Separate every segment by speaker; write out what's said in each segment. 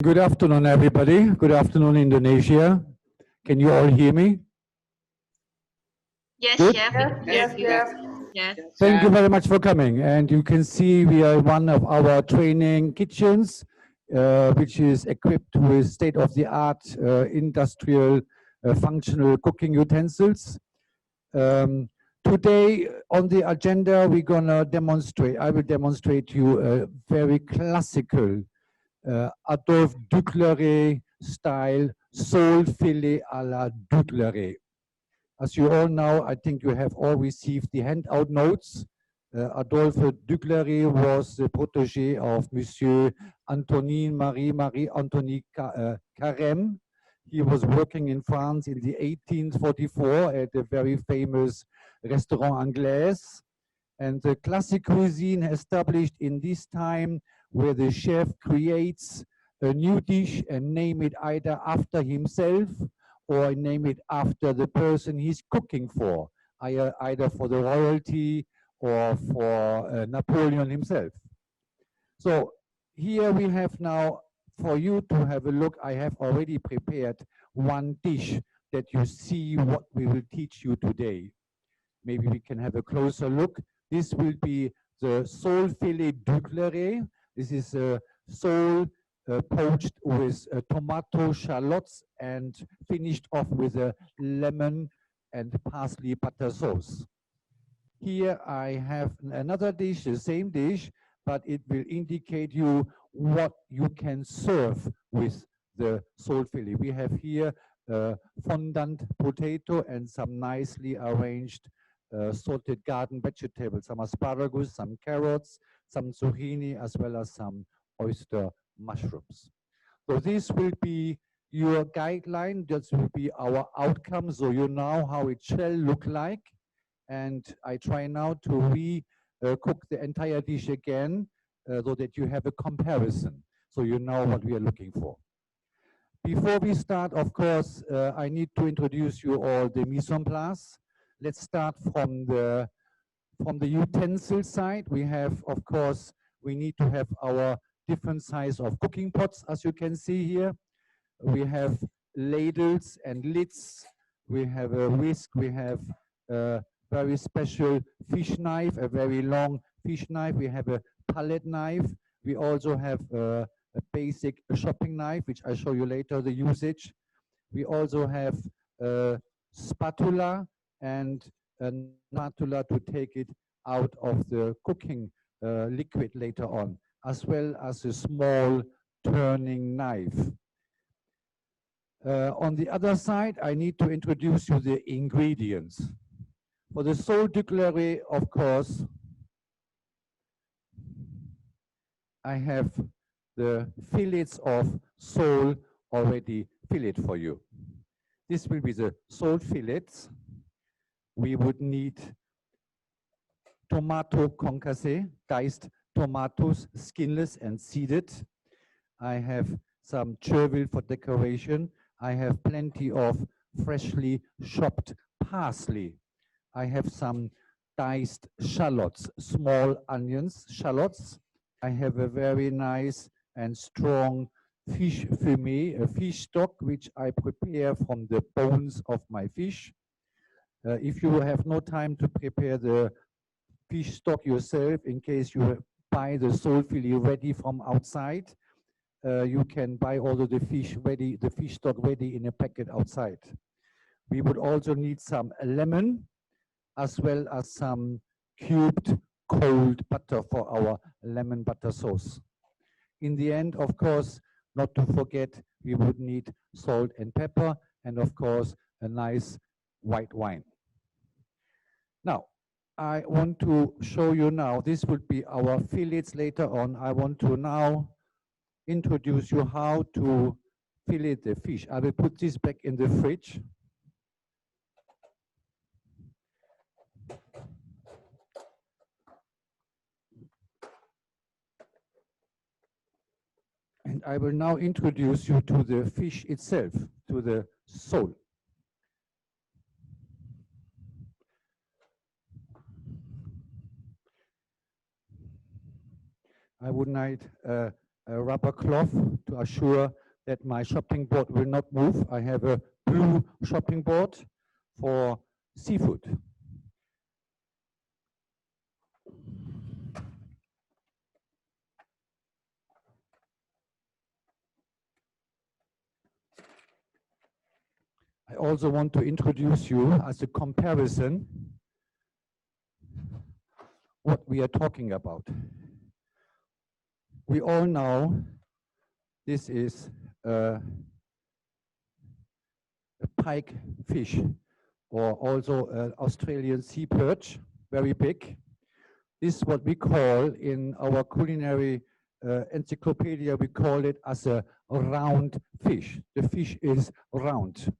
Speaker 1: Good afternoon, everybody. Good afternoon, Indonesia. Can you all hear me?
Speaker 2: Yes,
Speaker 1: Good.
Speaker 2: Chef.
Speaker 3: Yes, yes.
Speaker 2: Yes.
Speaker 1: Thank you very much for coming. And you can see we are one of our training kitchens, which is equipped with state-of-the-art industrial functional cooking utensils. Today on the agenda, we're gonna demonstrate, I will demonstrate you a very classical Adolphe Dugléré style sole filet à la Dugléré. As you all know, I think you have all received the handout notes. Adolphe Dugléré was the protégé of Monsieur Antonin Marie Antoine Carême. He was working in France in the 1844 at a very famous Restaurant Anglais. And the classic cuisine established in this time where the chef creates a new dish and name it either after himself or name it after the person he's cooking for, either for the royalty or for Napoleon himself. So here we have now, for you to have a look, I have already prepared one dish that you see what we will teach you today. Maybe we can have a closer look. This will be the sole filet Dugléré. This is a sole poached with tomato shallots and finished off with a lemon and parsley butter sauce. Here I have another dish, the same dish, but it will indicate you what you can serve with the sole filet. We have here fondant potato and some nicely arranged salted garden vegetables, some asparagus, some carrots, some zucchini, as well as some oyster mushrooms. So this will be your guideline, this will be our outcome, so you know how it shall look like. And I try now to re-cook the entire dish again so that you have a comparison, so you know what we are looking for. Before we start, of course, I need to introduce you all the mise en place. Let's start from the utensil side. We have, of course, we need to have our different size of cooking pots, as you can see here. We have ladles and lids. We have a whisk. We have a very special fish knife, a very long fish knife. We have a palette knife. We also have a basic shopping knife, which I'll show you later, the usage. We also have a spatula and a spatula to take it out of the cooking liquid later on, as well as a small turning knife. On the other side, I need to introduce you the ingredients. For the sole Dugléré, of course, I have the fillets of sole already filleted for you. This will be the sole fillets. We would need tomato concassé, diced tomatoes, skinless and seeded. I have some chervil for decoration. I have plenty of freshly chopped parsley. I have some diced shallots, small onions, shallots. I have a very nice and strong fish fumé, a fish stock, which I prepare from the bones of my fish. If you have no time to prepare the fish stock yourself, in case you buy the sole filet ready from outside, you can buy all of the fish ready, the fish stock ready in a packet outside. We would also need some lemon, as well as some cubed cold butter for our lemon butter sauce. In the end, of course, not to forget, we would need salt and pepper, and of course, a nice white wine. Now, I want to show you now, this would be our fillets later on. I want to now introduce you how to fillet the fish. I will put this back in the fridge. And I will now introduce you to the fish itself, to the sole. I would need a a rubber cloth to assure that my chopping board will not move. I have a blue chopping board for seafood. I also want to introduce you as a comparison what we are talking about. We all know this is a pike fish, or also an Australian sea perch, very big. This is what we call in our culinary encyclopedia, we call it as a round fish. The fish is round,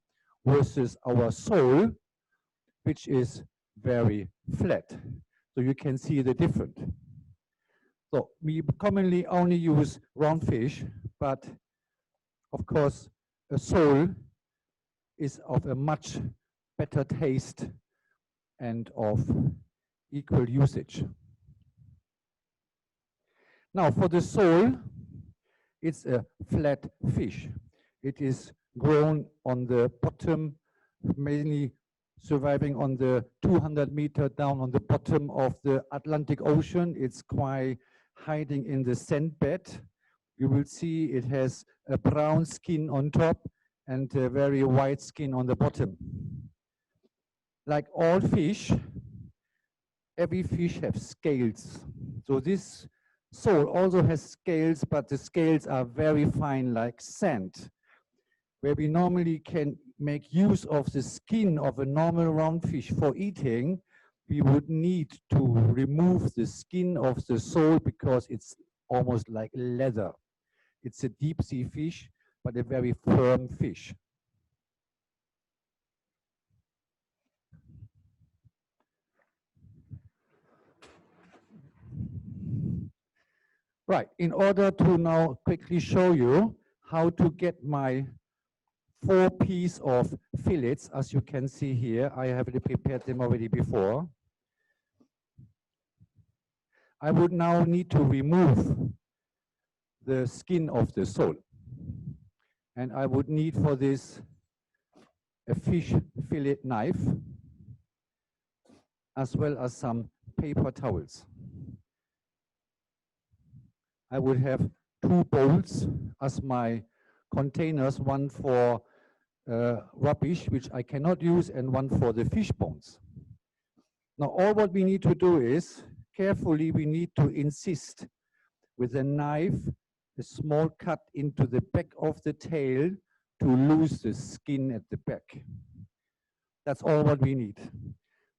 Speaker 1: versus our sole, which is very flat. So you can see the difference. So we commonly only use round fish, but of course, a sole is of a much better taste and of equal usage. Now for the sole, it's a flat fish. It is grown on the bottom, mainly surviving on the 200 meter down on the bottom of the Atlantic Ocean. It's quite hiding in the sand bed. You will see it has a brown skin on top and a very white skin on the bottom. Like all fish, every fish has scales. So this sole also has scales, but the scales are very fine like sand. Where we normally can make use of the skin of a normal round fish for eating, we would need to remove the skin of the sole because it's almost like leather. It's a deep sea fish, but a very firm fish. Right, in order to now quickly show you how to get my 4 pieces of fillets, as you can see here, I have prepared them already before. I would now need to remove the skin of the sole. And I would need for this a fish fillet knife, as well as some paper towels. I would have 2 bowls as my containers, one for rubbish, which I cannot use, and one for the fish bones. Now, all what we need to do is, carefully, we need to insist with a knife, a small cut into the back of the tail to lose the skin at the back. That's all what we need.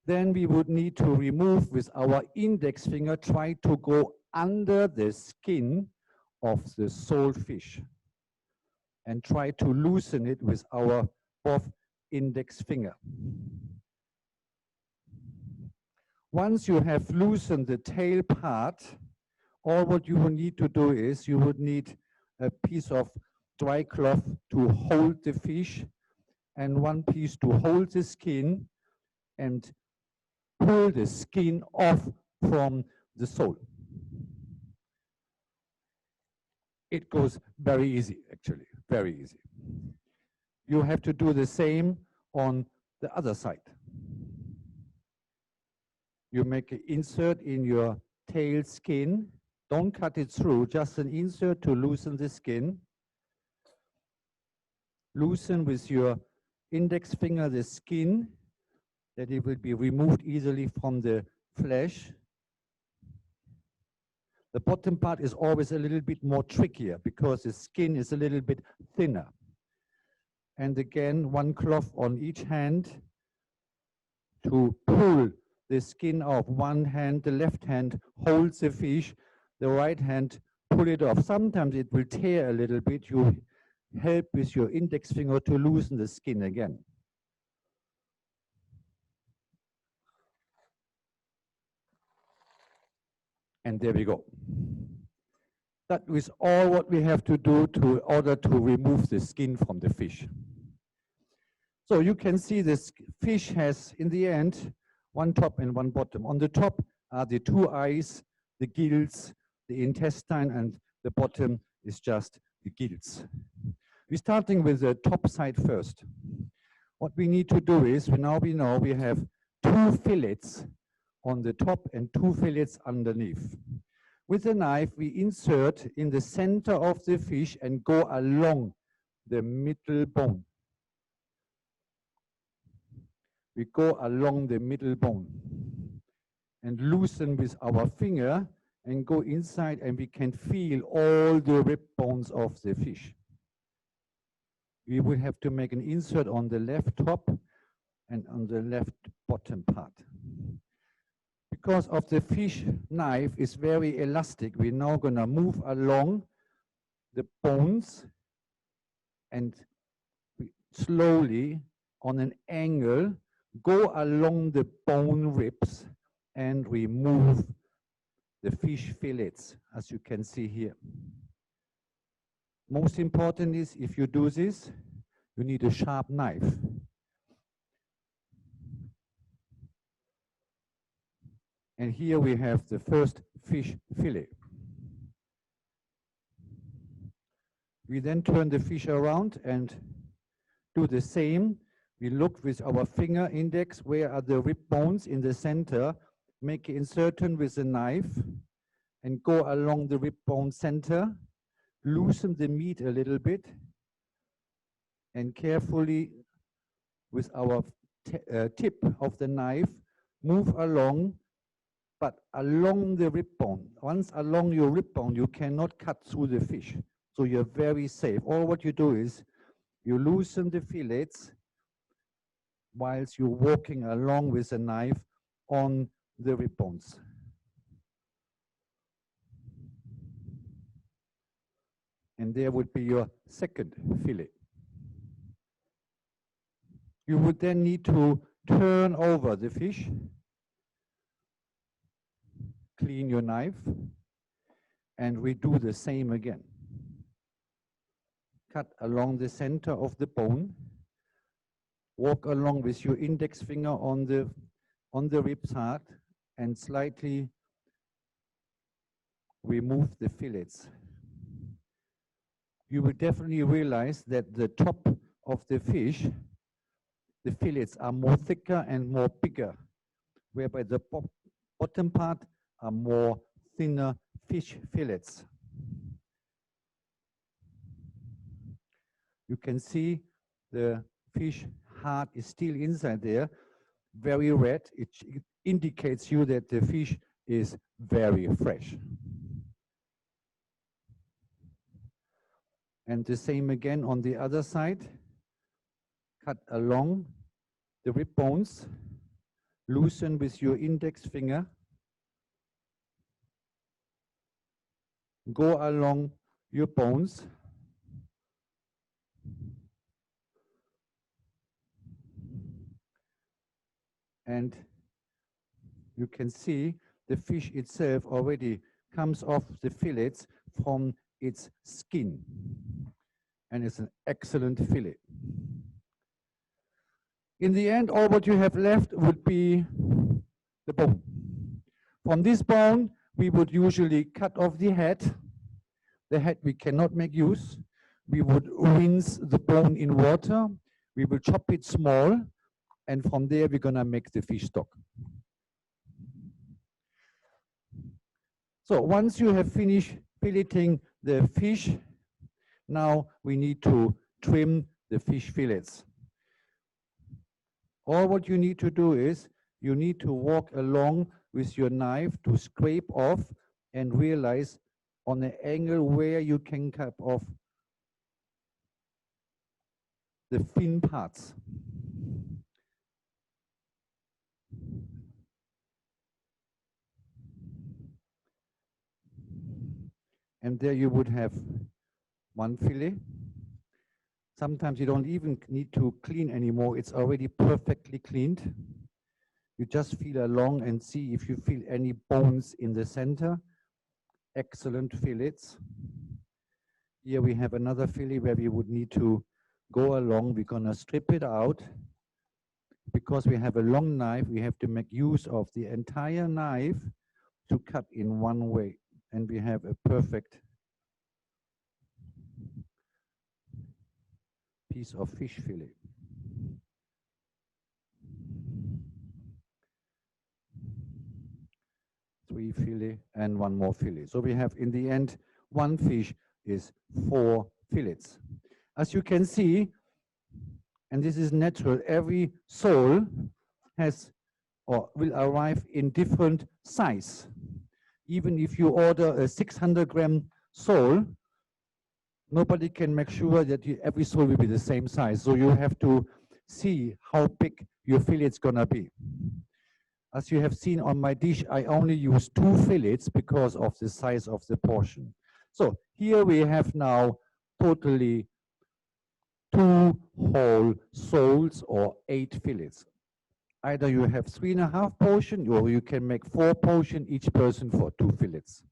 Speaker 1: Then we would need to remove with our index finger, try to go under the skin of the sole fish and try to loosen it with our both index finger. Once you have loosened the tail part, all what you will need to do is you would need a piece of dry cloth to hold the fish and 1 piece to hold the skin and pull the skin off from the sole. It goes very easy, actually, very easy. You have to do the same on the other side. You make an insert in your tail skin. Don't cut it through, just an insert to loosen the skin. Loosen with your index finger the skin, that it will be removed easily from the flesh. The bottom part is always a little bit more trickier because the skin is a little bit thinner. And again, 1 cloth on each hand to pull the skin off. One hand, the left hand holds the fish, the right hand pull it off. Sometimes it will tear a little bit. You help with your index finger to loosen the skin again. And there we go. That is all what we have to do in order to remove the skin from the fish. So you can see this fish has, in the end, 1 top and 1 bottom. On the top are the 2 eyes, the gills, the intestine, and the bottom is just the gills. We're starting with the top side first. What we need to do is, now we know we have 2 fillets on the top and 2 fillets underneath. With the knife, we insert in the center of the fish and go along the middle bone. We go along the middle bone and loosen with our finger and go inside, and we can feel all the rib bones of the fish. We will have to make an insert on the left top and on the left bottom part. Because of the fish knife is very elastic, we're now gonna move along the bones and slowly on an angle go along the bone ribs and remove the fish fillets, as you can see here. Most important is, if you do this, you need a sharp knife. And here we have the first fish fillet. We then turn the fish around and do the same. We look with our finger index, where are the rib bones in the center, make an insertion with a knife and go along the rib bone center, loosen the meat a little bit, and carefully with our tip of the knife, move along, but along the rib bone. Once along your rib bone, you cannot cut through the fish. So you're very safe. All what you do is, you loosen the fillets whilst you're walking along with a knife on the rib bones. And there would be your second fillet. You would then need to turn over the fish, clean your knife, and redo the same again. Cut along the center of the bone, walk along with your index finger on the rib part, and slightly remove the fillets. You will definitely realize that the top of the fish, the fillets are more thicker and more bigger, whereby the bottom part are more thinner fish fillets. You can see the fish heart is still inside there, very red. It indicates you that the fish is very fresh. And the same again on the other side. Cut along the rib bones, loosen with your index finger, go along your bones, and you can see the fish itself already comes off the fillets from its skin, and it's an excellent fillet. In the end, all what you have left would be the bone. From this bone, we would usually cut off the head. The head we cannot make use. We would rinse the bone in water. We will chop it small, and from there we're gonna make the fish stock. So once you have finished filleting the fish, now we need to trim the fish fillets. All what you need to do is, you need to walk along with your knife to scrape off and realize on the angle where you can cut off the thin parts. And there you would have one fillet. Sometimes you don't even need to clean anymore. It's already perfectly cleaned. You just feel along and see if you feel any bones in the center. Excellent fillets. Here we have another fillet where we would need to go along. We're gonna strip it out. Because we have a long knife, we have to make use of the entire knife to cut in one way. And we have a perfect piece of fish fillet. Three fillet and one more fillet. So we have in the end, one fish is 4 fillets. As you can see, and this is natural, every sole has or will arrive in different size. Even if you order a 600-gram sole, nobody can make sure that every sole will be the same size. So you have to see how big your fillet is gonna be. As you have seen on my dish, I only use 2 fillets because of the size of the portion. So here we have now totally 2 whole soles or 8 fillets. Either you have 3.5 portion or you can make 4 portion each person for 2 fillets.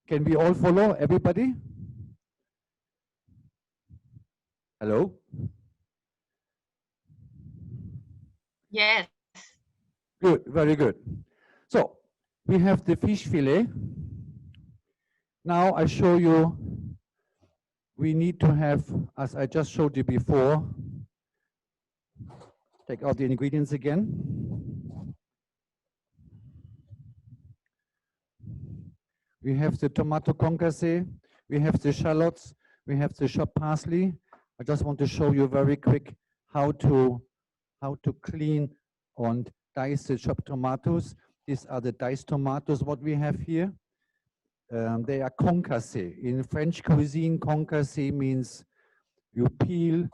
Speaker 1: Can we all follow, everybody? Hello?
Speaker 2: Yes.
Speaker 1: Good, very good. So we have the fish fillet. Now I show you, we need to have, as I just showed you before, take out the ingredients again. We have the tomato concasse, we have the shallots, we have the chopped parsley. I just want to show you very quick how to clean and dice the chopped tomatoes. These are the diced tomatoes, what we have here. They are concasse. In French cuisine, concasse means you peel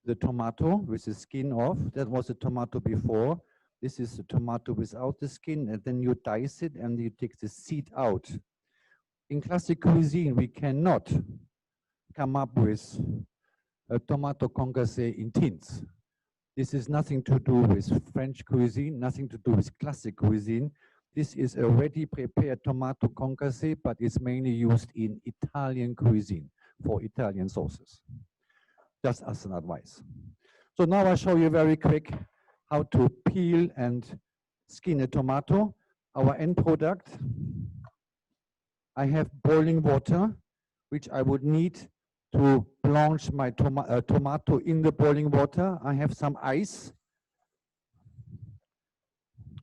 Speaker 1: the tomato with the skin off. That was the tomato before. This is the tomato without the skin, and then you dice it and you take the seed out. In classic cuisine, we cannot come up with a tomato concasse in tins. This is nothing to do with French cuisine, nothing to do with classic cuisine. This is a ready prepared tomato concasse, but it's mainly used in Italian cuisine for Italian sauces. Just as an advice. So now I show you very quick how to peel and skin a tomato. Our end product, I have boiling water, which I would need to blanch my tomato in the boiling water. I have some ice.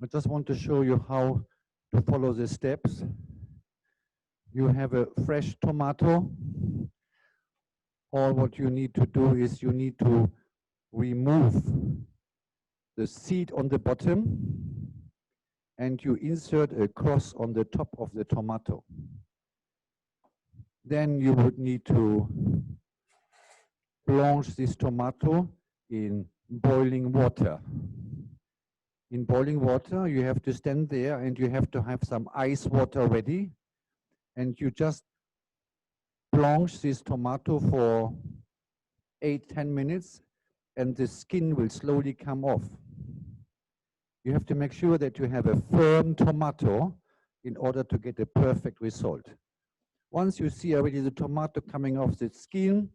Speaker 1: I just want to show you how to follow the steps. You have a fresh tomato. All what you need to do is you need to remove the seed on the bottom and you insert a cross on the top of the tomato. Then you would need to blanch this tomato in boiling water. In boiling water, you have to stand there and you have to have some ice water ready. And you just blanch this tomato for 8–10 minutes and the skin will slowly come off. You have to make sure that you have a firm tomato in order to get a perfect result. Once you see already the tomato coming off the skin,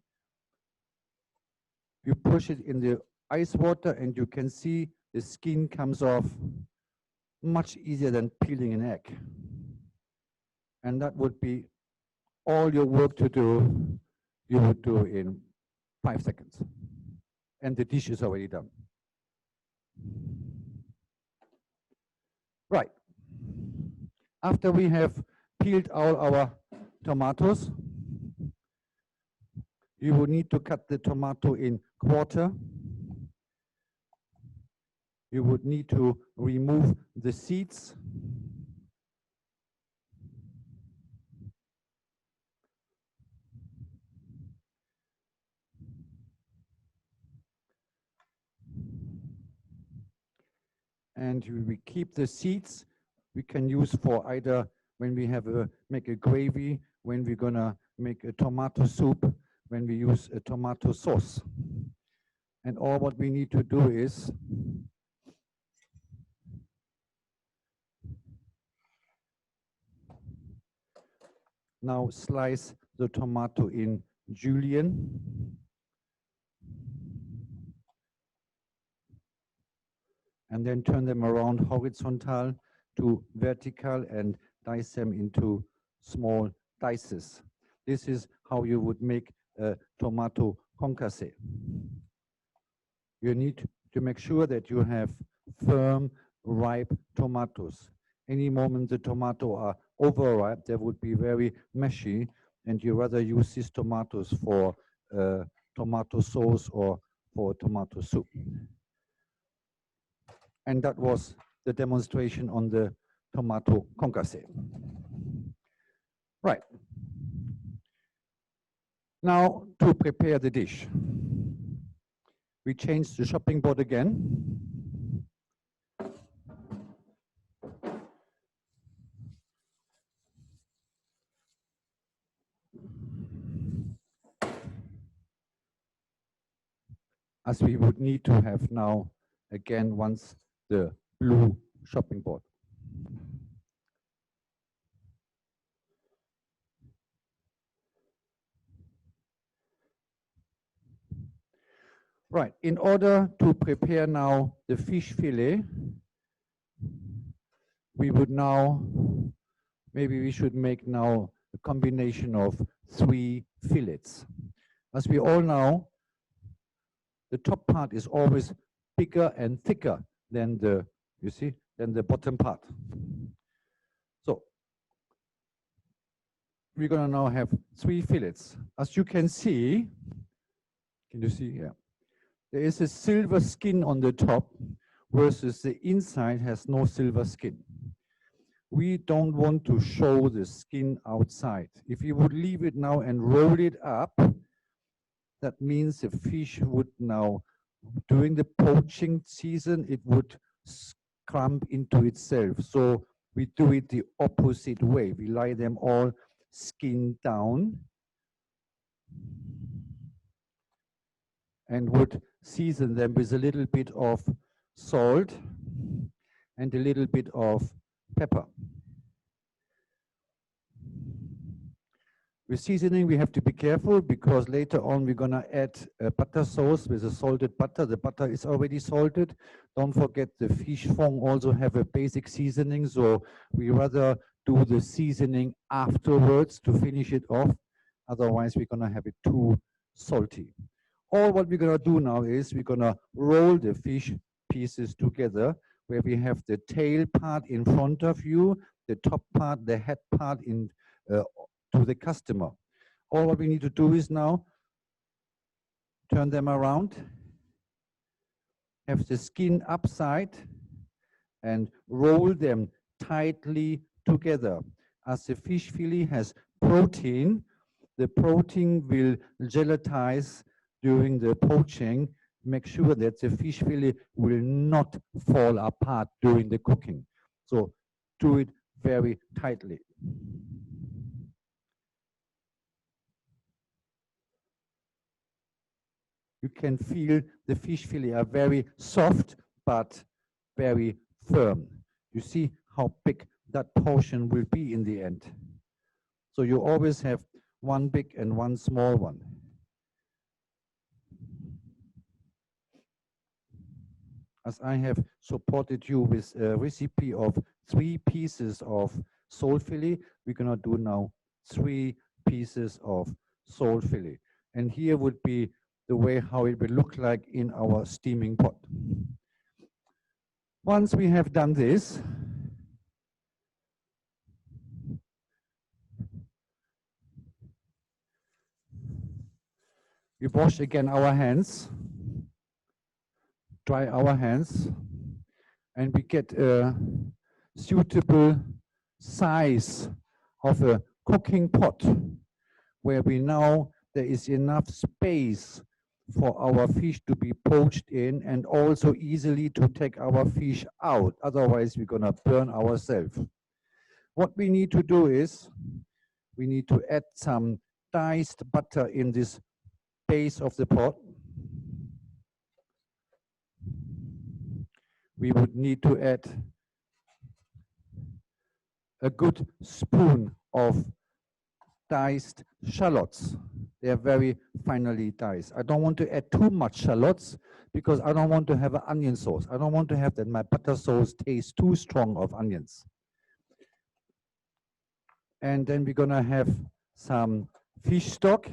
Speaker 1: you push it in the ice water and you can see the skin comes off much easier than peeling an egg. And that would be all your work to do, you would do in 5 seconds. And the dish is already done. Right. After we have peeled all our tomatoes, you will need to cut the tomato in quarter. You would need to remove the seeds. And we keep the seeds. We can use for either when we have make a gravy, when we're gonna make a tomato soup, when we use a tomato sauce. And all what we need to do is now slice the tomato in julienne. And then turn them around horizontal to vertical and dice them into small dices. This is how you would make a tomato concasse. You need to make sure that you have firm, ripe tomatoes. Any moment the tomato are overripe, they would be very meshy, and you rather use these tomatoes for tomato sauce or for tomato soup. And that was the demonstration on the tomato concasse. Right. Now to prepare the dish. We change the chopping board again. As we would need to have now again once the blue chopping board. Right, in order to prepare now the fish fillet, we would now, maybe we should make now a combination of 3 fillets. As we all know, the top part is always bigger and thicker than the, you see, than the bottom part. So we're gonna now have 3 fillets. As you can see here? There is a silver skin on the top versus the inside has no silver skin. We don't want to show the skin outside. If you would leave it now and roll it up, that means the fish would now, during the poaching season, it would crumb into itself. So we do it the opposite way. We lie them all skin down and would season them with a little bit of salt and a little bit of pepper. With seasoning, we have to be careful because later on we're gonna add a butter sauce with a salted butter. The butter is already salted. Don't forget the fish fond also have a basic seasoning, so we rather do the seasoning afterwards to finish it off. Otherwise, we're gonna have it too salty. All what we're gonna do now is we're gonna roll the fish pieces together where we have the tail part in front of you, the top part, the head part in to the customer. All what we need to do is now turn them around, have the skin upside, and roll them tightly together. As the fish fillet has protein, the protein will gelatize during the poaching. Make sure that the fish fillet will not fall apart during the cooking. So do it very tightly. You can feel the fish fillet are very soft, but very firm. You see how big that portion will be in the end. So you always have one big and one small one. As I have supported you with a recipe of 3 pieces of sole fillet, we're gonna do now 3 pieces of sole fillet. And here would be the way how it will look like in our steaming pot. Once we have done this, we wash again our hands, dry our hands, and we get a suitable size of a cooking pot where we know there is enough space for our fish to be poached in and also easily to take our fish out. Otherwise, we're gonna burn ourselves. What we need to do is we need to add some diced butter in this base of the pot. We would need to add a good spoon of diced shallots. They are very finely diced. I don't want to add too much shallots because I don't want to have an onion sauce. I don't want to have that my butter sauce tastes too strong of onions. And then we're gonna have some fish stock.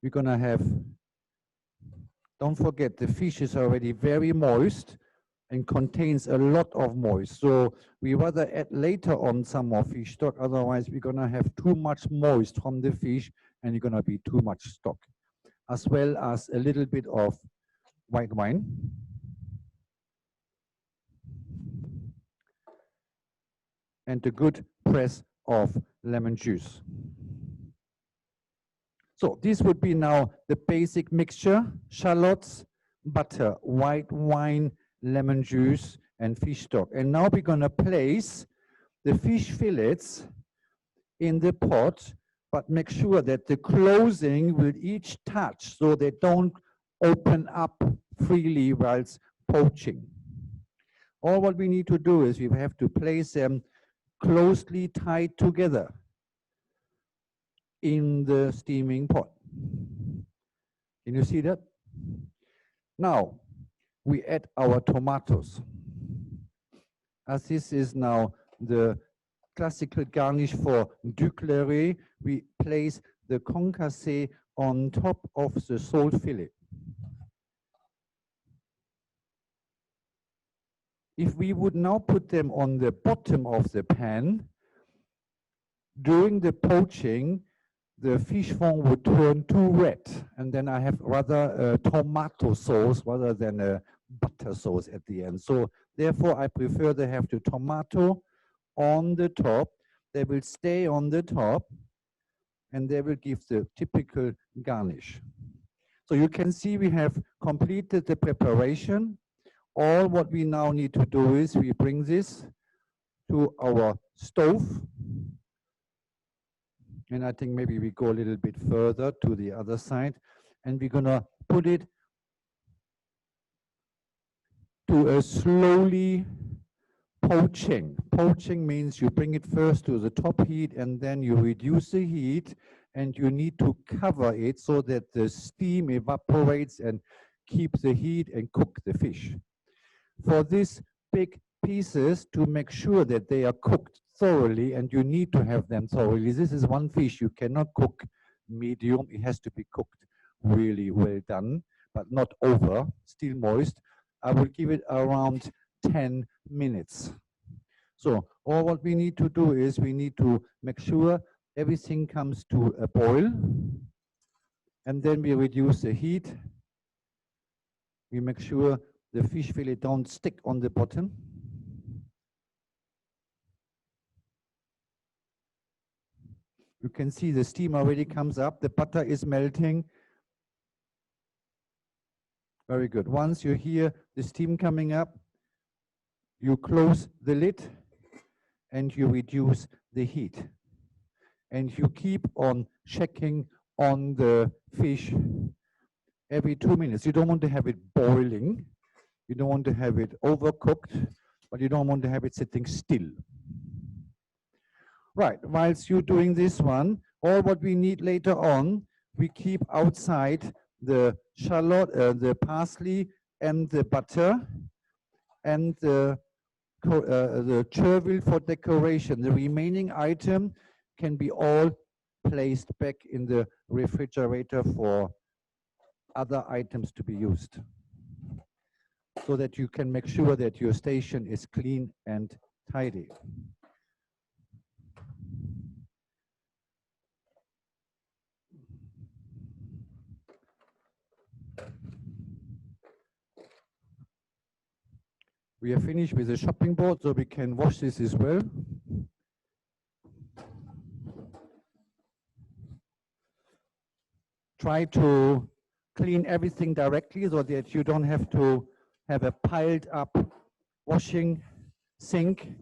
Speaker 1: We're gonna have, don't forget, the fish is already very moist and contains a lot of moist. So we rather add later on some more fish stock, otherwise we're gonna have too much moist from the fish and it's gonna be too much stock. As well as a little bit of white wine. And a good press of lemon juice. So this would be now the basic mixture: shallots, butter, white wine, lemon juice, and fish stock. And now we're gonna place the fish fillets in the pot, but make sure that the closing will each touch so they don't open up freely whilst poaching. All what we need to do is we have to place them closely tied together in the steaming pot. Can you see that? Now, we add our tomatoes. As this is now the classical garnish for Dugléré, we place the concassé on top of the sole fillet. If we would now put them on the bottom of the pan, during the poaching, the fish fond would turn too red, and then I have rather a tomato sauce rather than a butter sauce at the end. So therefore, I prefer to have the tomato on the top. They will stay on the top, and they will give the typical garnish. So you can see we have completed the preparation. All what we now need to do is we bring this to our stove. And I think maybe we go a little bit further to the other side, and we're gonna put it to a slowly poaching. Poaching means you bring it first to the top heat and then you reduce the heat, and you need to cover it so that the steam evaporates and keep the heat and cook the fish. For these big pieces, to make sure that they are cooked thoroughly, and you need to have them thoroughly. This is one fish you cannot cook medium. It has to be cooked really well done, but not over, still moist. I will give it around 10 minutes. So all what we need to do is we need to make sure everything comes to a boil, and then we reduce the heat. We make sure the fish fillet don't stick on the bottom. You can see the steam already comes up. The butter is melting. Very good. Once you hear the steam coming up, you close the lid and you reduce the heat. And you keep on checking on the fish every 2 minutes. You don't want to have it boiling. You don't want to have it overcooked, but you don't want to have it sitting still. Right, whilst you're doing this one, all what we need later on, we keep outside the shallot, the parsley, and the butter, and the chervil for decoration. The remaining item can be all placed back in the refrigerator for other items to be used, so that you can make sure that your station is clean and tidy. We are finished with the chopping board, so we can wash this as well. Try to clean everything directly so that you don't have to have a piled up washing sink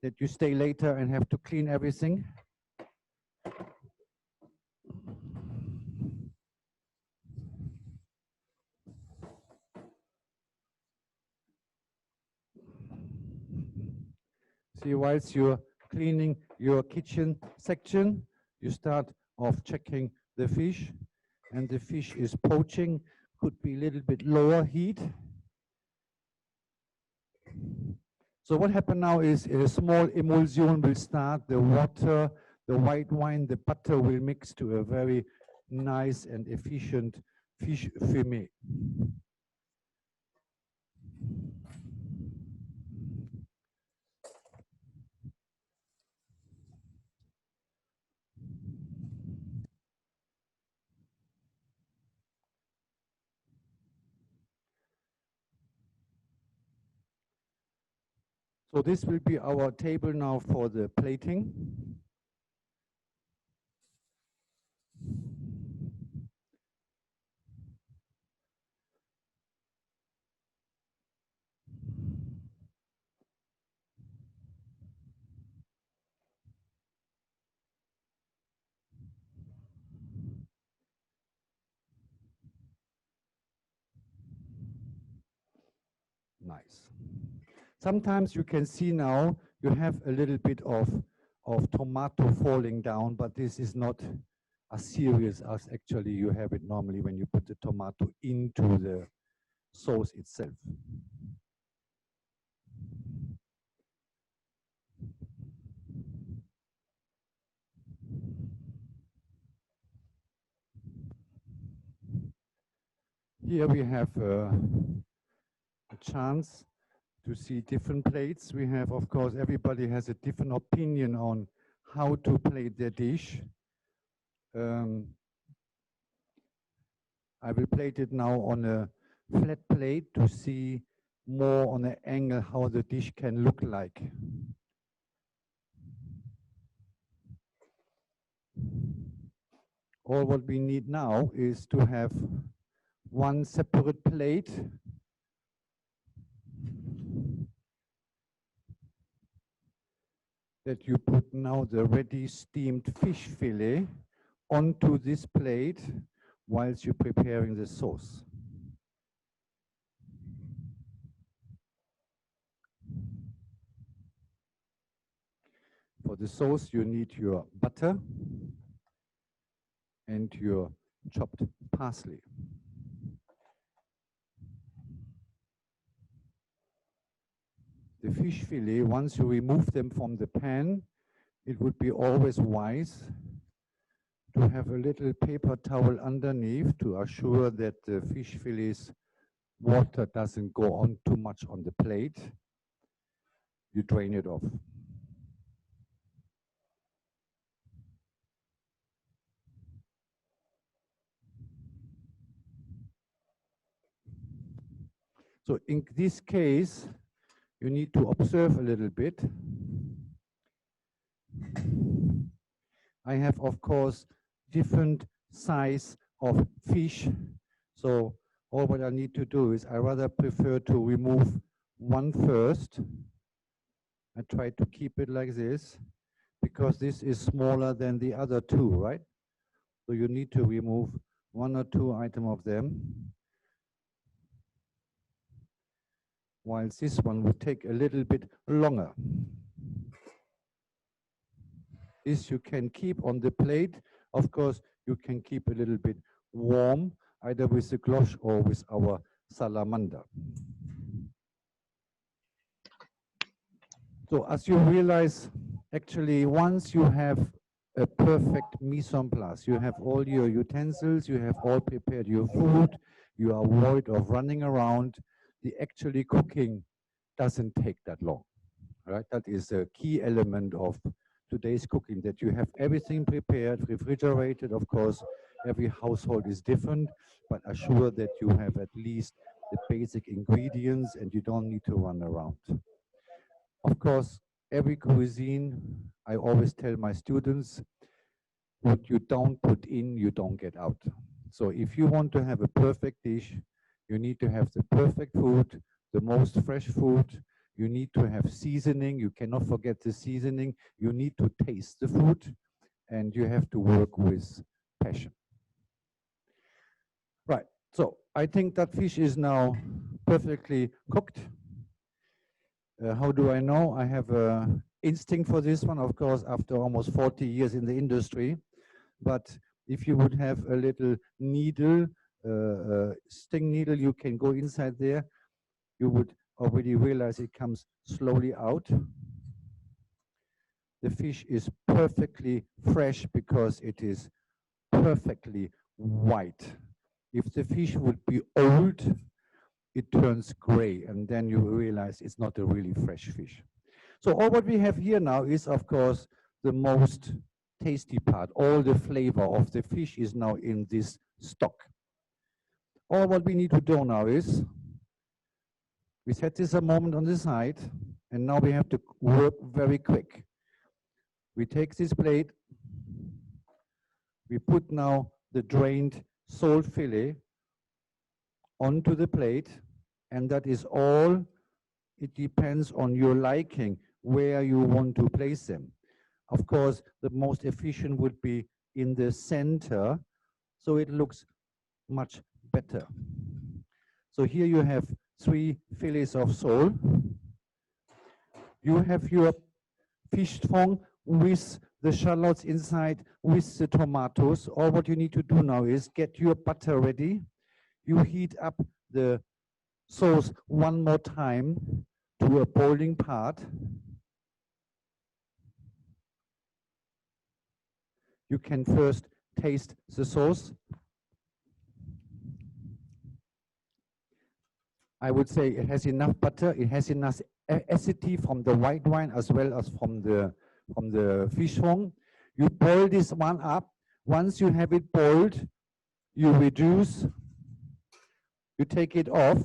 Speaker 1: that you stay later and have to clean everything. See, whilst you're cleaning your kitchen section, you start off checking the fish, and the fish is poaching, could be a little bit lower heat. So what happened now is a small emulsion will start, the water, the white wine, the butter will mix to a very nice and efficient fish fumé. So this will be our table now for the plating. Nice. Sometimes you can see now you have a little bit of tomato falling down, but this is not as serious as actually you have it normally when you put the tomato into the sauce itself. Here we have a chance to see different plates. We have, of course, everybody has a different opinion on how to plate their dish. I will plate it now on a flat plate to see more on an angle how the dish can look like. All what we need now is to have one separate plate that you put now the ready steamed fish fillet onto this plate whilst you're preparing the sauce. For the sauce, you need your butter and your chopped parsley. The fish fillet, once you remove them from the pan, it would be always wise to have a little paper towel underneath to assure that the fish fillet's water doesn't go on too much on the plate. You drain it off. So in this case, you need to observe a little bit. I have, of course, different size of fish. So all what I need to do is I rather prefer to remove one first. I try to keep it like this because this is smaller than the other two, right? So you need to remove one or two items of them. Whilst this one would take a little bit longer. This you can keep on the plate. Of course, you can keep a little bit warm, either with the cloche or with our salamander. So as you realize, actually, once you have a perfect mise en place, you have all your utensils, you have all prepared your food, you are void of running around, the actually cooking doesn't take that long, right? That is a key element of today's cooking, that you have everything prepared, refrigerated. Of course, every household is different, but assure that you have at least the basic ingredients and you don't need to run around. Of course, every cuisine, I always tell my students, what you don't put in, you don't get out. So if you want to have a perfect dish, you need to have the perfect food, the most fresh food. You need to have seasoning. You cannot forget the seasoning. You need to taste the food, and you have to work with passion. Right, so I think that fish is now perfectly cooked. How do I know? I have an instinct for this one, of course, after almost 40 years in the industry. But If you would have a little needle, sting needle, you can go inside there. You would already realize it comes slowly out. The fish is perfectly fresh because it is perfectly white. If the fish would be old, it turns gray, and then you realize it's not a really fresh fish. So all what we have here now is, of course, the most tasty part. All the flavor of the fish is now in this stock. All what we need to do now is, we set this a moment on the side, and now we have to work very quick. We take this plate, we put now the drained sole fillet onto the plate, and that is all. It depends on your liking where you want to place them. Of course, the most efficient would be in the center, so it looks much better. So here you have 3 fillets of sole. You have your fish fond with the shallots inside, with the tomatoes. All what you need to do now is get your butter ready. You heat up the sauce one more time to a boiling part. You can first taste the sauce. I would say it has enough butter, it has enough acidity from the white wine as well as from the fish fond. You boil this one up. Once you have it boiled, you reduce, you take it off,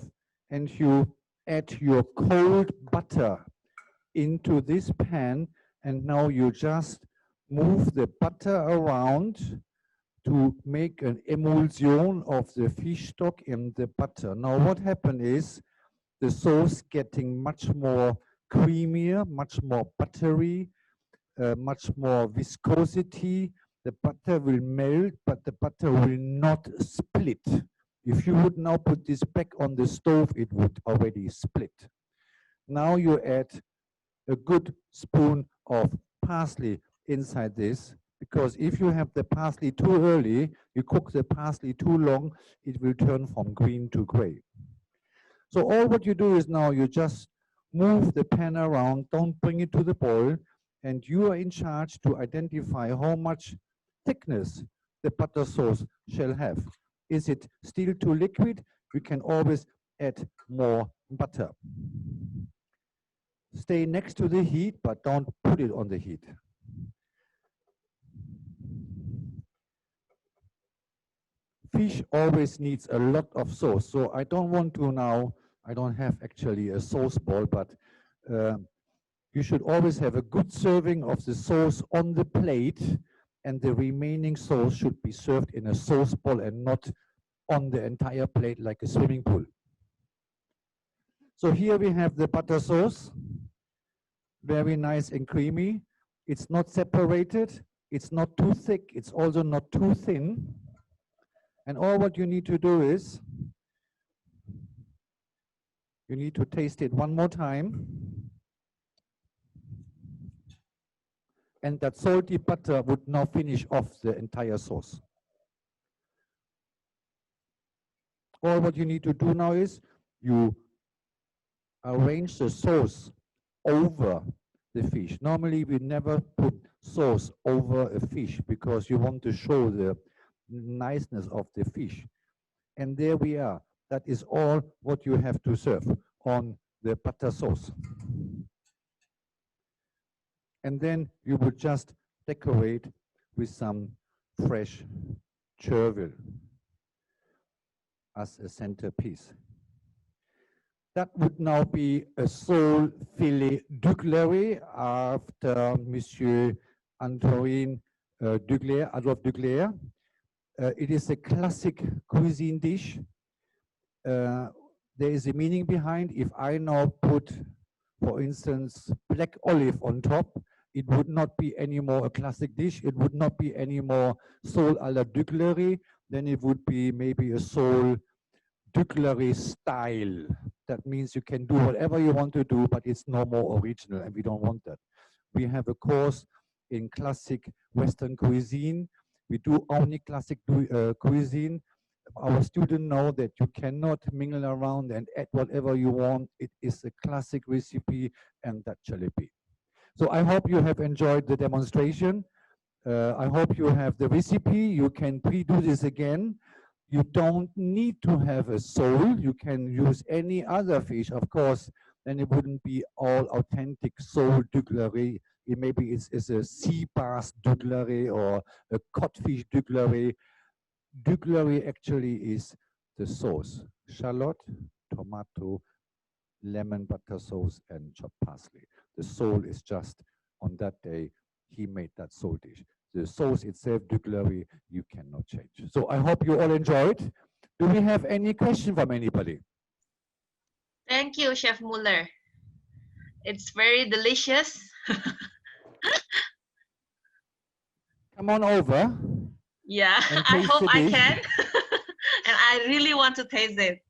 Speaker 1: and you add your cold butter into this pan, and now you just move the butter around to make an emulsion of the fish stock in the butter. Now what happened is the sauce getting much more creamier, much more buttery, much more viscosity. The butter will melt, but the butter will not split. If you would now put this back on the stove, it would already split. Now you add a good spoon of parsley inside this, because if you have the parsley too early, you cook the parsley too long, it will turn from green to gray. So all what you do is now you just move the pan around, don't bring it to the boil, and you are in charge to identify how much thickness the butter sauce shall have. Is it still too liquid? We can always add more butter. Stay next to the heat, but don't put it on the heat. Fish always needs a lot of sauce, so I don't want to now, I don't have actually a sauce bowl, but you should always have a good serving of the sauce on the plate, and the remaining sauce should be served in a sauce bowl and not on the entire plate like a swimming pool. So here we have the butter sauce, very nice and creamy. It's not separated, it's not too thick, it's also not too thin. And all what you need to do is, you need to taste it one more time. And that salty butter would now finish off the entire sauce. All what you need to do now is, you arrange the sauce over the fish. Normally we never put sauce over a fish because you want to show the niceness of the fish. And there we are. That is all what you have to serve on the butter sauce. And then you would just decorate with some fresh chervil as a centerpiece. That would now be a sole filet Dugléré after Monsieur Antoine Dugléré, Adolphe Dugléré. It is a classic cuisine dish. There is a meaning behind. If I now put, for instance, black olive on top, it would not be anymore a classic dish. It would not be anymore sole à la Dugléré. Then it would be maybe a sole Dugléré style. That means you can do whatever you want to do, but it's no more original, and we don't want that. We have a course in classic Western cuisine, We do only classic cuisine. Our students know that you cannot mingle around and add whatever you want. It is a classic recipe, and that jalebi. So I hope you have enjoyed the demonstration. I hope you have the recipe. You can pre-do this again. You don't need to have a sole. You can use any other fish, of course. Then it wouldn't be all authentic sole Dugléré. Maybe it's a sea bass Dugléré or a codfish Dugléré. Dugléré actually is the sauce: shallot, tomato, lemon butter sauce, and chopped parsley. The sole is just on that day he made that sole dish. The sauce itself, Dugléré, you cannot change. So I hope you all enjoyed. Do we have any question from anybody?
Speaker 2: Thank you, Chef Muller. It's very delicious.
Speaker 1: Come on over.
Speaker 2: Yeah,
Speaker 1: and
Speaker 2: I
Speaker 1: taste
Speaker 2: hope
Speaker 1: the
Speaker 2: I
Speaker 1: dish.
Speaker 2: can. And I really want to taste it.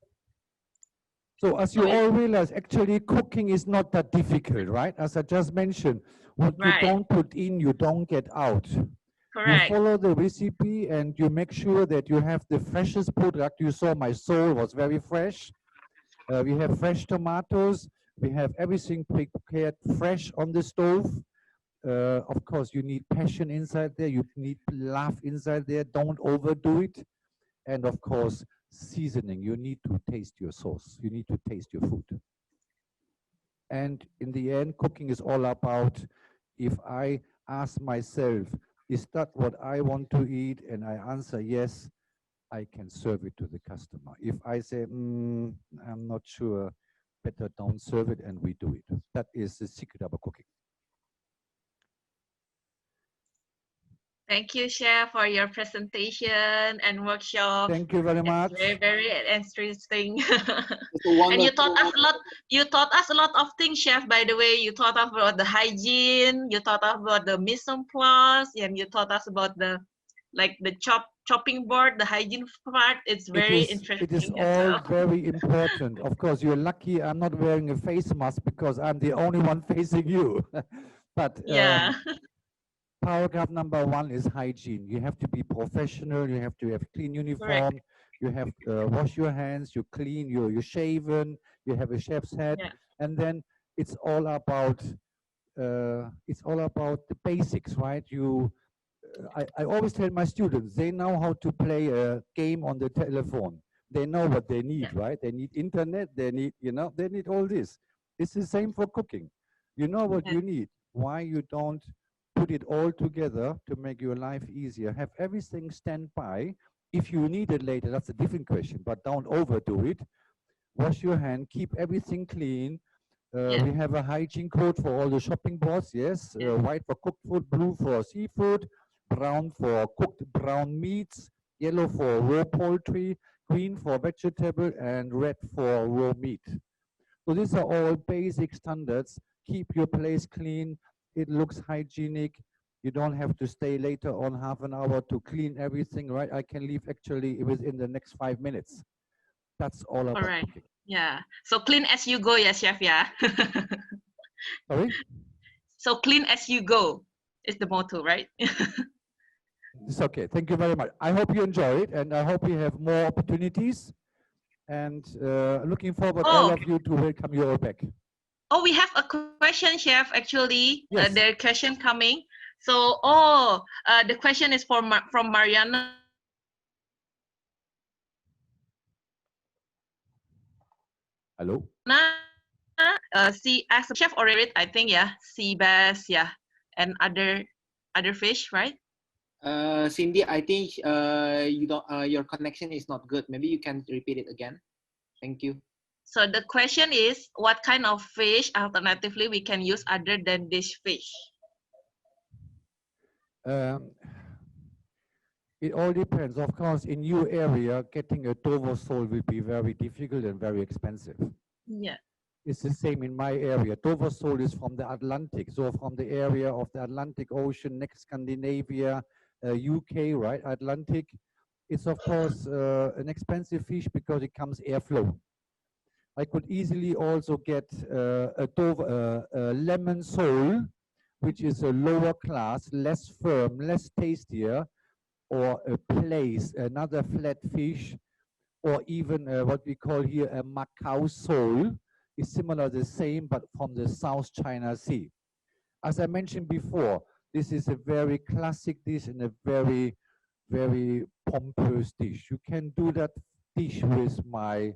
Speaker 1: So as you all realize, actually cooking is not that difficult, right? As I just mentioned, what you
Speaker 2: Right.
Speaker 1: don't put in, you don't get out.
Speaker 2: Correct.
Speaker 1: You follow the recipe and you make sure that you have the freshest product. You saw my sole was very fresh. We have fresh tomatoes. We have everything prepared fresh on the stove. Of course, you need passion inside there. You need love inside there. Don't overdo it. And of course, seasoning. You need to taste your sauce. You need to taste your food. And in the end, cooking is all about, if I ask myself, is that what I want to eat? And I answer yes, I can serve it to the customer. If I say, I'm not sure, better don't serve it, and we do it. That is the secret about cooking.
Speaker 2: Thank you, Chef, for your presentation and workshop.
Speaker 1: Thank you very much.
Speaker 2: It's very, very interesting.
Speaker 3: It's a
Speaker 2: And you taught us
Speaker 3: wonderful-
Speaker 2: a lot. You taught us a lot of things, Chef. By the way, you taught us about the hygiene. You taught us about the mise en place, and you taught us about the chopping board, the hygiene part. It's very interesting.
Speaker 1: It is
Speaker 2: as
Speaker 1: all
Speaker 2: well.
Speaker 1: very important. Of course, you're lucky I'm not wearing a face mask because I'm the only one facing you. But
Speaker 2: Yeah.
Speaker 1: paragraph number 1 is hygiene. You have to be professional. You have to have clean uniform. You have wash your hands. You clean. You're shaven. You have a chef's hat.
Speaker 2: Yeah.
Speaker 1: And then it's all about the basics, right? I always tell my students, they know how to play a game on the telephone. They know what they need, right? They need internet. They need, they need all this. It's the same for cooking. You know what you need. Why you don't put it all together to make your life easier? Have everything stand by. If you need it later, that's a different question, but don't overdo it. Wash your hand, keep everything clean. We have a hygiene code for all the shopping boards, yes. White for cooked food, blue for seafood, brown for cooked brown meats, yellow for raw poultry, green for vegetable, and red for raw meat. So these are all basic standards. Keep your place clean. It looks hygienic. You don't have to stay later on half an hour to clean everything, right? I can leave actually within the next 5 minutes. That's all about cooking.
Speaker 2: Yeah. So clean as you go, yes, Chef. Yeah.
Speaker 1: Sorry?
Speaker 2: So clean as you go is the motto, right?
Speaker 1: It's okay. Thank you very much. I hope you enjoy it, and I hope we have more opportunities. And looking forward, all of you, to welcome you all back.
Speaker 2: Oh, we have a question, Chef. Actually,
Speaker 1: Yes.
Speaker 2: the question coming. So, the question is from Mariana.
Speaker 1: Hello.
Speaker 2: Sea as a chef already, I think, yeah, sea bass, yeah, and other fish, right?
Speaker 3: Cindy, I think you don't. Your connection is not good. Maybe you can repeat it again. Thank you.
Speaker 2: So the question is, what kind of fish alternatively we can use other than this fish?
Speaker 1: It all depends. Of course, in your area, getting a Dover sole will be very difficult and very expensive.
Speaker 2: Yeah.
Speaker 1: It's the same in my area. Dover sole is from the Atlantic, so from the area of the Atlantic Ocean, next Scandinavia, UK, right? Atlantic. It's of course an expensive fish because it comes airflow. I could easily also get a lemon sole, which is a lower class, less firm, less tastier, or a place, another flat fish, or even what we call here a Macau sole, is similar, the same, but from the South China Sea. As I mentioned before, this is a very classic dish and a very, very pompous dish. You can do that dish with my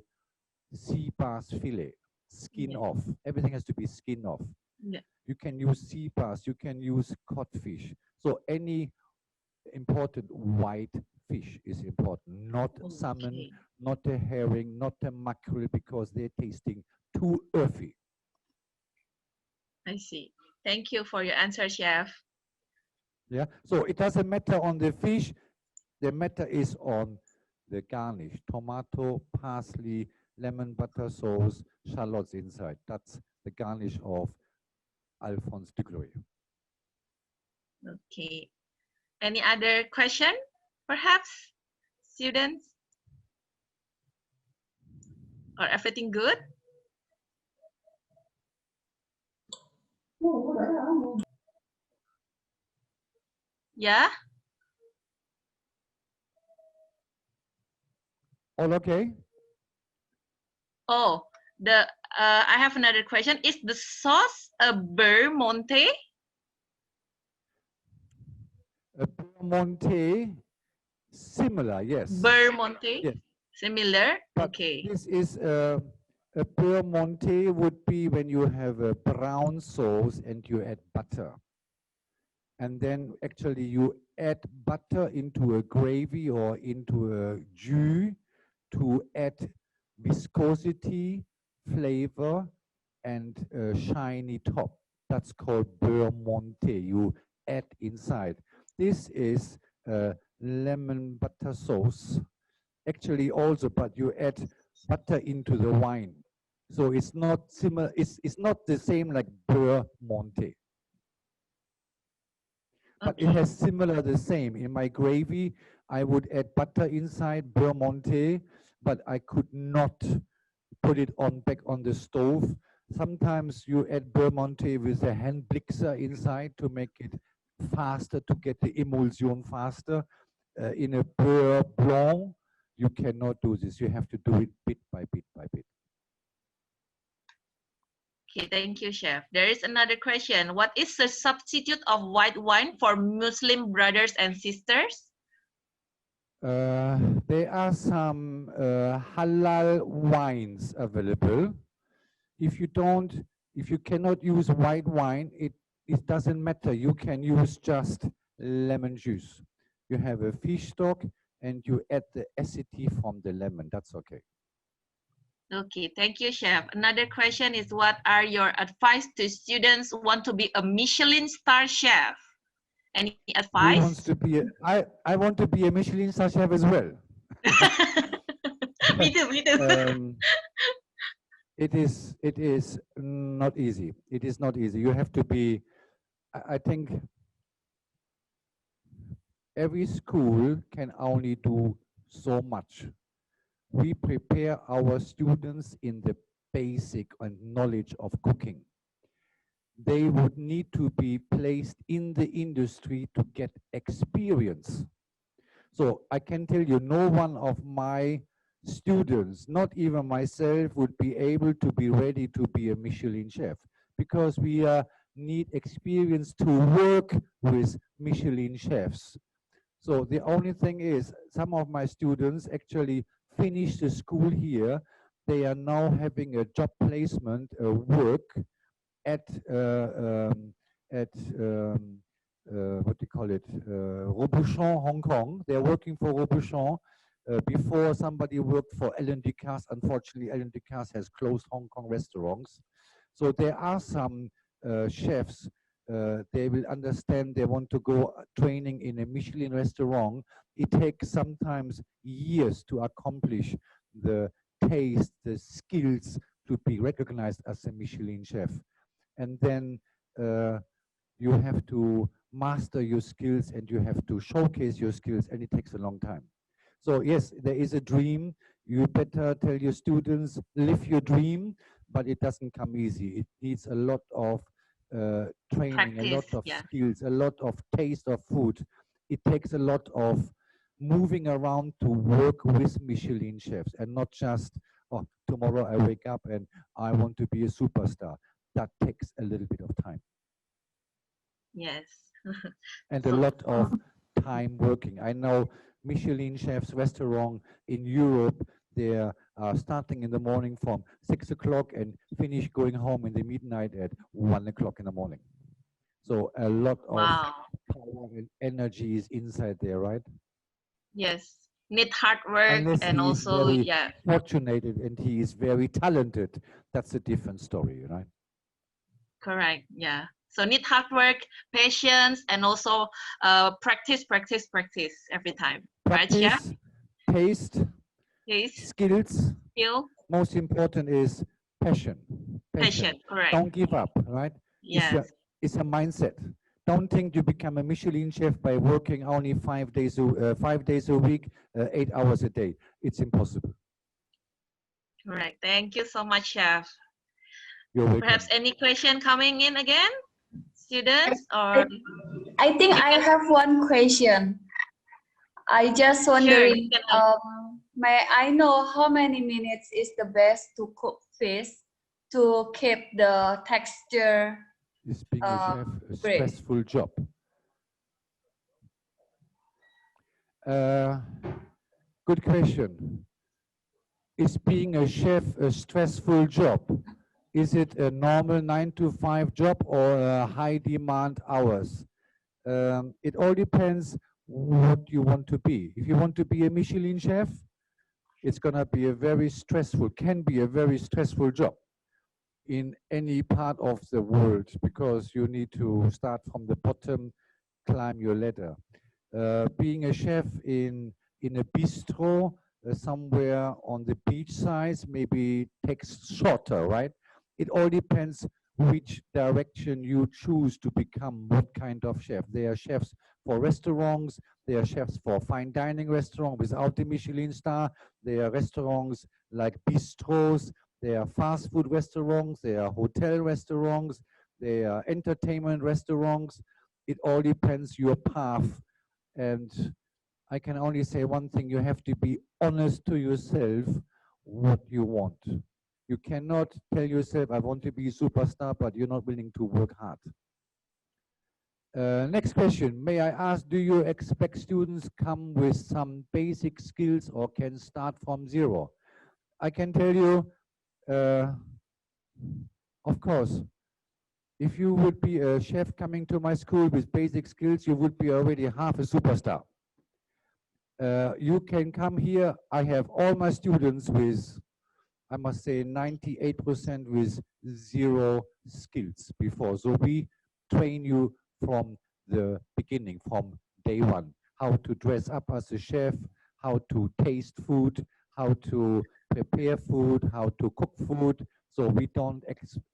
Speaker 1: sea bass fillet, skin off. Everything has to be skin off.
Speaker 2: Yeah.
Speaker 1: You can use sea bass, you can use codfish. So any important white fish is important, not salmon, not a herring, not a mackerel, because they're tasting too earthy.
Speaker 2: I see. Thank you for your answer, Chef.
Speaker 1: Yeah, so it doesn't matter on the fish, the matter is on the garnish, tomato, parsley, lemon butter sauce, shallots inside. That's the garnish of Alphonse Dugléré.
Speaker 2: Okay. Any other question, perhaps, students? Or everything good? Yeah?
Speaker 1: All okay?
Speaker 2: Oh, I have another question. Is the sauce a beurre monte?
Speaker 1: A Monte, similar, yes.
Speaker 2: Beurre monte?
Speaker 1: Yes.
Speaker 2: Similar?
Speaker 1: But
Speaker 2: Okay.
Speaker 1: this is a beurre monte would be when you have a brown sauce and you add butter. And then actually you add butter into a gravy or into a jus to add viscosity, flavor, and a shiny top. That's called beurre monte. You add inside. This is lemon butter sauce. Actually also, but you add butter into the wine. So it's not similar, it's not the same like beurre monte. But it has similar the same. In my gravy, I would add butter inside, beurre monte, but I could not put it on back on the stove. Sometimes you add beurre monte with a hand blixer inside to make it faster, to get the emulsion faster. In a beurre blanc, you cannot do this. You have to do it bit by bit by bit.
Speaker 2: Okay, thank you, Chef. There is another question. What is the substitute of white wine for Muslim brothers and sisters?
Speaker 1: There are some halal wines available. If you cannot use white wine, it doesn't matter. You can use just lemon juice. You have a fish stock and you add the acidity from the lemon. That's okay.
Speaker 2: Okay, thank you, Chef. Another question is, what are your advice to students who want to be a Michelin star chef? Any advice?
Speaker 1: Who wants to be I want to be a Michelin star chef as well.
Speaker 2: Me too, me too.
Speaker 1: It is not easy. It is not easy. You have to be, I think every school can only do so much. We prepare our students in the basic and knowledge of cooking. They would need to be placed in the industry to get experience. So I can tell you, no one of my students, not even myself, would be able to be ready to be a Michelin chef, because we need experience to work with Michelin chefs. So the only thing is, some of my students actually finish the school here. They are now having a job placement, work at what do you call it, Robuchon, Hong Kong. They're working for Robuchon. Before, somebody worked for Ellen Ducasse. Unfortunately, Ellen Ducasse has closed Hong Kong restaurants. So there are some chefs, they will understand they want to go training in a Michelin restaurant. It takes sometimes years to accomplish the taste, the skills to be recognized as a Michelin chef. And then you have to master your skills and you have to showcase your skills, and it takes a long time. So yes, there is a dream. You better tell your students, live your dream, but it doesn't come easy. It needs a lot of training,
Speaker 2: Practice,
Speaker 1: a lot of skills, a lot of taste of food. It takes a lot of moving around to work with Michelin chefs and not just, oh, tomorrow I wake up and I want to be a superstar. That takes a little bit of time.
Speaker 2: Yes.
Speaker 1: And a
Speaker 2: So,
Speaker 1: lot of time working. I know Michelin chefs restaurant in Europe, they're starting in the morning from 6 o'clock and finish going home in the midnight at 1 o'clock in the morning. So a lot of
Speaker 2: wow.
Speaker 1: power and energy is inside there, right?
Speaker 2: Yes. Need hard work
Speaker 1: Unless
Speaker 2: and
Speaker 1: he is
Speaker 2: also,
Speaker 1: very
Speaker 2: yeah,
Speaker 1: fortunate and he is very talented, that's a different story, right?
Speaker 2: correct. Yeah. So need hard work, patience, and also practice, practice, practice every time. Right, Chef?
Speaker 1: Practice, taste,
Speaker 2: Yes.
Speaker 1: skills.
Speaker 2: Skill,
Speaker 1: Most important is passion.
Speaker 2: passion. Correct.
Speaker 1: Don't give up, right?
Speaker 2: Yes.
Speaker 1: It's a mindset. Don't think you become a Michelin chef by working only 5 days a week, 8 hours a day. It's impossible.
Speaker 2: Correct. Thank you so much, Chef.
Speaker 1: You're welcome.
Speaker 2: Perhaps any question coming in again, students, or
Speaker 4: I think I have one question. I just
Speaker 2: sure,
Speaker 4: wondering,
Speaker 2: you can ask.
Speaker 4: may I know how many minutes is the best to cook fish to keep the texture?
Speaker 1: Is being a chef a
Speaker 4: great.
Speaker 1: stressful job? Good question. Is being a chef a stressful job? Is it a normal 9 to 5 job or a high demand hours? It all depends what you want to be. If you want to be a Michelin chef, it's gonna be a very stressful, can be a very stressful job in any part of the world because you need to start from the bottom, climb your ladder. Being a chef in a bistro somewhere on the beach side maybe takes shorter, right? It all depends which direction you choose to become what kind of chef. There are chefs for restaurants, there are chefs for fine dining restaurants without the Michelin star, there are restaurants like bistros, there are fast food restaurants, there are hotel restaurants, there are entertainment restaurants. It all depends your path. And I can only say one thing, you have to be honest to yourself what you want. You cannot tell yourself, I want to be a superstar, but you're not willing to work hard. Next question, may I ask, do you expect students come with some basic skills or can start from zero? I can tell you, of course, if you would be a chef coming to my school with basic skills, you would be already half a superstar. You can come here, I have all my students with, I must say 98% with zero skills before. So we train you from the beginning, from day one, how to dress up as a chef, how to taste food, how to prepare food, how to cook food. So we don't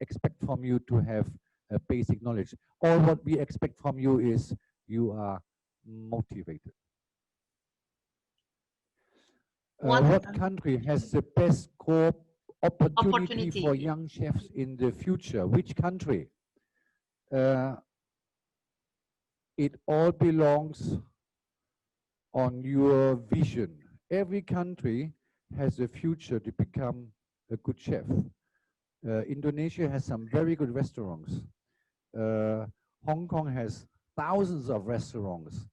Speaker 1: expect from you to have a basic knowledge. All what we expect from you is you are motivated. What country has the best opportunity for young chefs in the future? Which country? It all belongs on your vision. Every country has a future to become a good chef. Indonesia has some very good restaurants. Hong Kong has thousands of restaurants.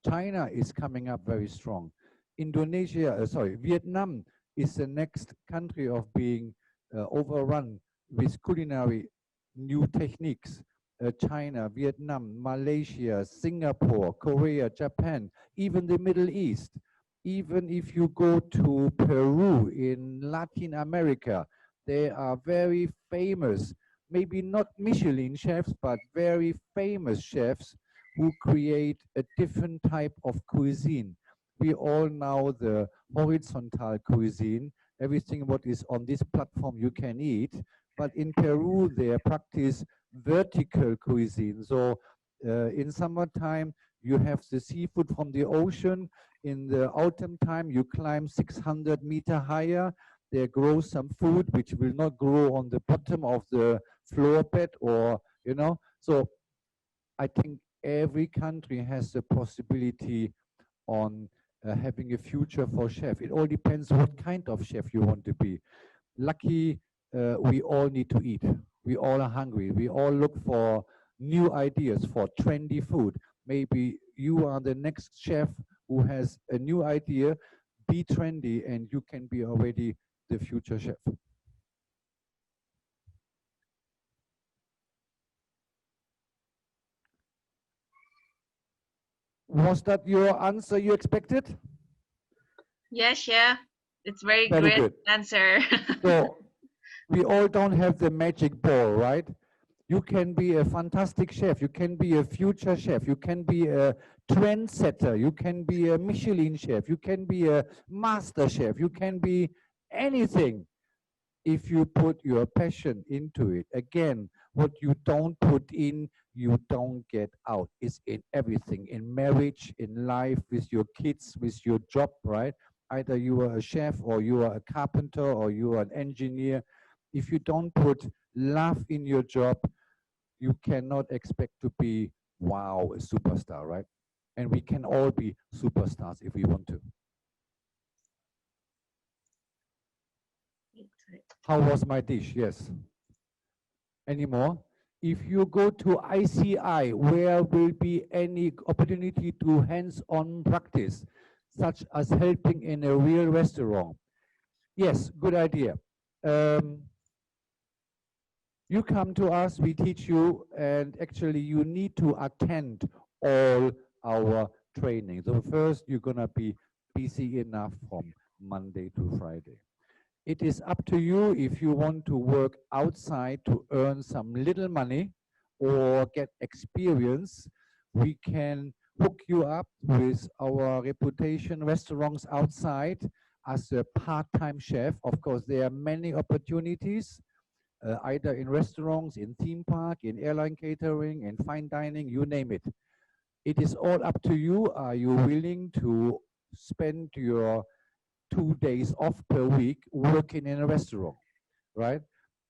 Speaker 1: China is coming up very strong. Vietnam is the next country of being overrun with culinary new techniques. China, Vietnam, Malaysia, Singapore, Korea, Japan, even the Middle East. Even if you go to Peru in Latin America, they are very famous, maybe not Michelin chefs, but very famous chefs who create a different type of cuisine. We all know the horizontal cuisine, everything what is on this platform you can eat, but in Peru they practice vertical cuisine. So in summertime you have the seafood from the ocean, in the autumn time you climb 600-meter higher, there grows some food which will not grow on the bottom of the floor bed, or you know. So I think every country has the possibility on having a future for chef. It all depends what kind of chef you want to be. Lucky, we all need to eat. We all are hungry. We all look for new ideas for trendy food. Maybe you are the next chef who has a new idea. Be trendy and you can be already the future chef. Was that your answer you expected?
Speaker 2: Yes, Chef. It's very
Speaker 1: Very
Speaker 2: great
Speaker 1: good.
Speaker 2: answer.
Speaker 1: So we all don't have the magic ball, right? You can be a fantastic chef. You can be a future chef. You can be a trendsetter. You can be a Michelin chef. You can be a master chef. You can be anything if you put your passion into it. Again, what you don't put in, you don't get out. It's in everything, in marriage, in life, with your kids, with your job, right? Either you are a chef or you are a carpenter or you are an engineer. If you don't put love in your job, you cannot expect to be, wow, a superstar, right? And we can all be superstars if we want to. How was my dish? Yes. Any more? If you go to ICI, where will be any opportunity to hands-on practice, such as helping in a real restaurant? Yes, good idea. You come to us, we teach you, and actually you need to attend all our training. So first, you're gonna be busy enough from Monday to Friday. It is up to you if you want to work outside to earn some little money or get experience. We can hook you up with our reputation restaurants outside as a part-time chef. Of course, there are many opportunities, either in restaurants, in theme park, in airline catering, in fine dining, you name it. It is all up to you. Are you willing to spend your 2 days off per week working in a restaurant, right?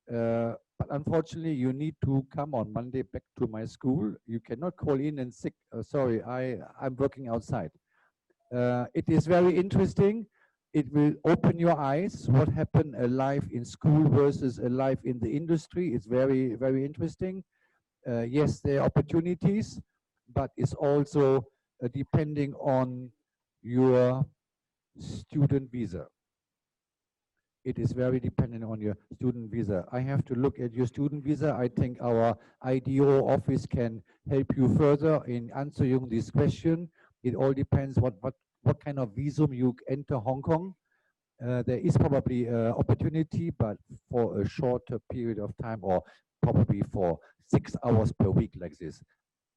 Speaker 1: But unfortunately, you need to come on Monday back to my school. You cannot call in and sick. Sorry, I'm working outside. It is very interesting. It will open your eyes. What happened a life in school versus a life in the industry is very, very interesting. Yes, there are opportunities, but it's also depending on your student visa. It is very dependent on your student visa. I have to look at your student visa. I think our IDO office can help you further in answering this question. It all depends what kind of visa you enter Hong Kong. There is probably opportunity, but for a shorter period of time, or probably for 6 hours per week like this.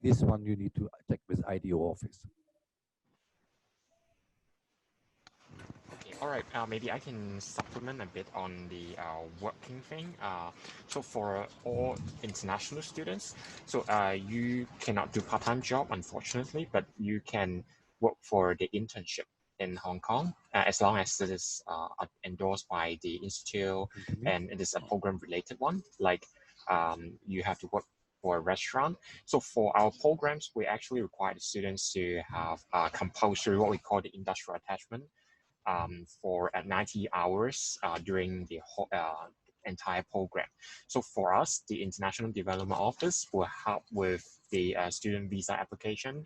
Speaker 1: This one you need to check with IDO office.
Speaker 5: All right, maybe I can supplement a bit on the working thing. So for all international students, so you cannot do part-time job, unfortunately, but you can work for the internship in Hong Kong, as long as it is endorsed by the institute and it is a program-related one, like you have to work for a restaurant. So for our programs, we actually require the students to have compulsory, what we call the industrial attachment, for 90 hours during the whole entire program. So for us, the International Development Office will help with the student visa application.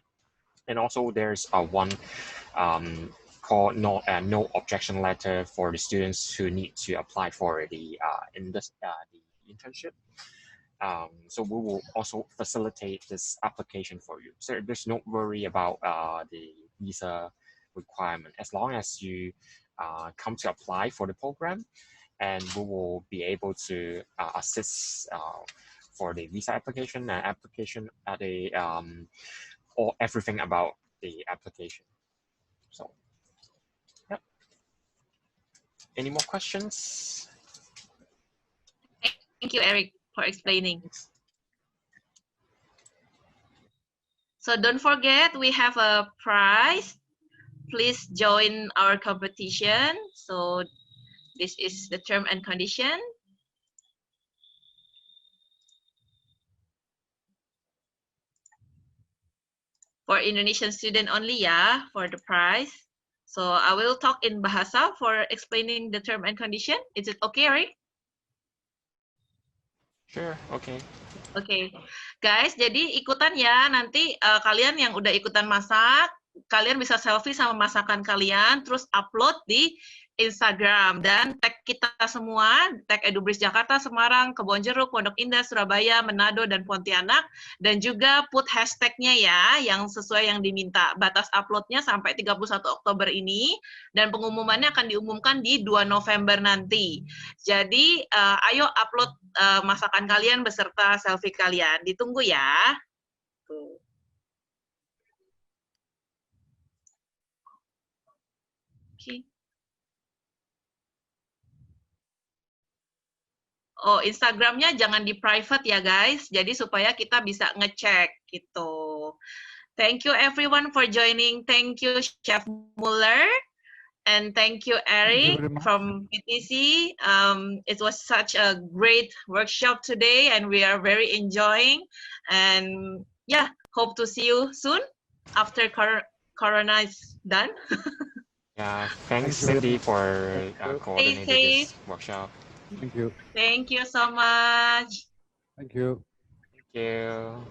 Speaker 5: And also there's one called no objection letter for the students who need to apply for the internship. So we will also facilitate this application for you. So there's no worry about the visa requirement, as long as you come to apply for the program, and we will be able to assist for the visa application and application at the or everything about the application. So, yeah. Any more questions?
Speaker 2: Thank you, Eric, for explaining. So don't forget, we have a prize. Please join our competition. So this is the term and condition. for Indonesian student only ya, for the price. So I will talk in bahasa for explaining the term and condition. Is it okay, right?
Speaker 5: Sure, okay.
Speaker 2: Oke, guys, jadi ikutan ya. Nanti kalian yang udah ikutan masak, kalian bisa selfie sama masakan kalian, terus upload di Instagram dan tag kita semua, tag EduBridge Jakarta, Semarang, Kebonjeruk, Pondok Indah, Surabaya, Manado, dan Pontianak, dan juga put hashtagnya ya, yang sesuai yang diminta. Batas uploadnya sampai 31 Oktober ini, dan pengumumannya akan diumumkan di 2 November nanti. Jadi, ayo upload masakan kalian beserta selfie kalian. Ditunggu ya. Tuh. Oke. Oh, Instagramnya jangan di private ya guys, jadi supaya kita bisa ngecek gitu. Thank you everyone for joining. Thank you Chef Muller, and thank you Eric from PTC. It was such a great workshop today, and we are very enjoying. And yeah, hope to see you soon after Corona is done.
Speaker 5: Yeah, thanks Cindy for coordinating this workshop.
Speaker 1: Thank you.
Speaker 2: Thank you so much.
Speaker 1: Thank you.
Speaker 5: Thank you.